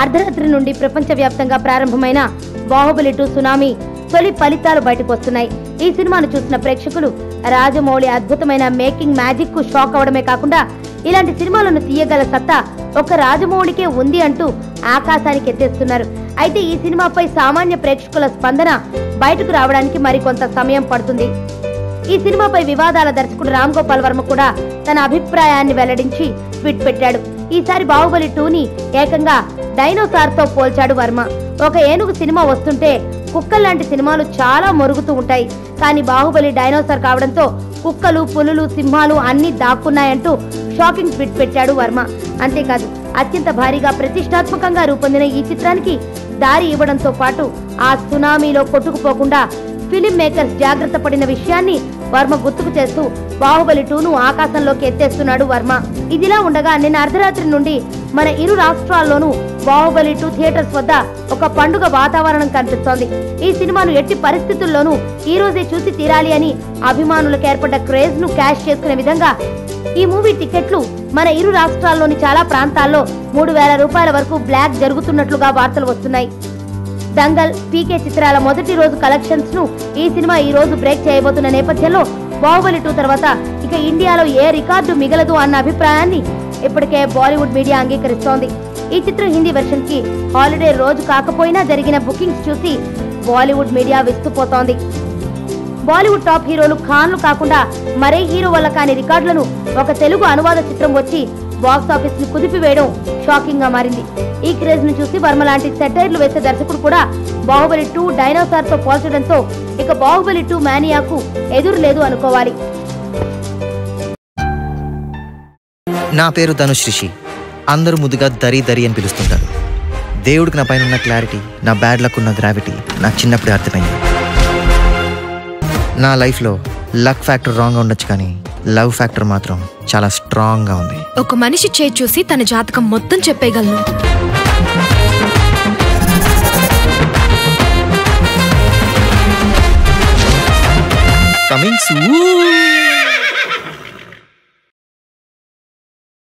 అర్ధరాత్రి నుండి ప్రపంచవ్యాప్తంగా ప్రారంభమైన బాహుబలి 2 సునామీ తొలి ఫలితాలు బయటకు వస్తున్నాయి. ఈ సినిమాను చూసిన ప్రేక్షకులు రాజమౌళి అద్భుతమైన మేకింగ్ మ్యాజిక్ కు షాక్ అవడమే కాకుండా ఇలాంటి సినిమాలను తీయగల సత్తా ఒక రాజమౌళికే ఉంది అంటూ ఆకాశానికి ఎత్తేస్తున్నారు. అయితే ఈ సినిమాపై సామాన్య ప్రేక్షకుల స్పందన బయటకు రావడానికి మరికొంత సమయం పడుతుంది. ఈ సినిమాపై వివాదాల దర్శకుడు రామ్ గోపాల్ వర్మ కూడా తన అభిప్రాయాన్ని వెల్లడించి ట్వీట్ పెట్టాడు. ఈసారి బాహుబలి 2ని ఏకంగా డైనోసార్ తో పోల్చాడు వర్మ. ఒక ఏనుగు సినిమా వస్తుంటే కుక్కల్లాంటి సినిమాలు చాలా మొరుగుతూ ఉంటాయి, కానీ బాహుబలి డైనోసార్ కావడంతో కుక్కలు, పులులు, సింహాలు అన్ని దాక్కున్నాయంటూ షాకింగ్ ట్వీట్ పెట్టాడు వర్మ. అంతేకాదు, అత్యంత భారీగా ప్రతిష్టాత్మకంగా రూపొందిన ఈ చిత్రానికి దారి ఇవ్వడంతో పాటు ఆ సునామీలో కొట్టుకుపోకుండా ఫిలిం మేకర్స్ జాగ్రత్త పడిన విషయాన్ని వర్మ గుర్తుకు చేస్తూ బాహుబలి 2ను ఆకాశంలోకి ఎత్తేస్తున్నాడు వర్మ. ఇదిలా ఉండగా నిన్న అర్ధరాత్రి నుండి మన ఇరు రాష్ట్రాల్లోనూ బాహుబలి 2 థియేటర్స్ వద్ద ఒక పండుగ వాతావరణం కనిపిస్తోంది. ఈ సినిమాను ఎట్టి పరిస్థితుల్లోనూ ఈ రోజే చూసి తీరాలి అని అభిమానులకు ఏర్పడ్డ క్రేజ్ ను క్యాష్ చేసుకునే విధంగా ఈ మూవీ టికెట్లు మన ఇరు రాష్ట్రాల్లోని చాలా ప్రాంతాల్లో 3,000 రూపాయల వరకు బ్లాక్ జరుగుతున్నట్లుగా వార్తలు వస్తున్నాయి. దంగల్, పీకే చిత్రాల మొదటి రోజు కలెక్షన్స్ ను ఈ సినిమా ఈ రోజు బ్రేక్ చేయబోతున్న నేపథ్యంలో బాహుబలి 2 తర్వాత ఇక ఇండియాలో ఏ రికార్డు మిగలదు అన్న అభిప్రాయాన్ని ఇప్పటికే బాలీవుడ్ మీడియా అంగీకరిస్తోంది. ఈ చిత్రం హిందీ వెర్షన్ కి హాలిడే రోజు కాకపోయినా జరిగిన బుకింగ్స్ చూసి బాలీవుడ్ మీడియా విస్తుపోతోంది. బాలీవుడ్ టాప్ హీరోలు ఖాన్లు కాకుండా మరే హీరో వల్ల కాని రికార్డులను ఒక తెలుగు అనువాద చిత్రం వచ్చి బాక్స్ ఆఫీస్ ని కుదిపివేయడం షాకింగ్ గా మారింది. ఈ క్రేజ్ ను చూసి వర్మ లాంటి సెటైర్లు వేసే దర్శకుడు కూడా బాహుబలి 2 డైనోసార్ తో పోల్చడంతో ఇక బాహుబలి 2 మానియాకు ఎదురు లేదు అనుకోవాలి. నా పేరు ధనుష్ రిషి. అందరూ ముద్దుగా దరి దరి అని పిలుస్తుంటారు. దేవుడికి నా పైన ఉన్న క్లారిటీ, నా బ్యాడ్ లక్ ఉన్న గ్రావిటీ నాకు చిన్నప్పుడే అర్థమైంది. నా లైఫ్లో లక్ ఫ్యాక్టర్ రాంగ్గా ఉండొచ్చు, కానీ లవ్ ఫ్యాక్టర్ మాత్రం చాలా స్ట్రాంగ్గా ఉంది. ఒక మనిషి చేయి చూసి తన జాతకం మొత్తం చెప్పేయగలను. Coming soon.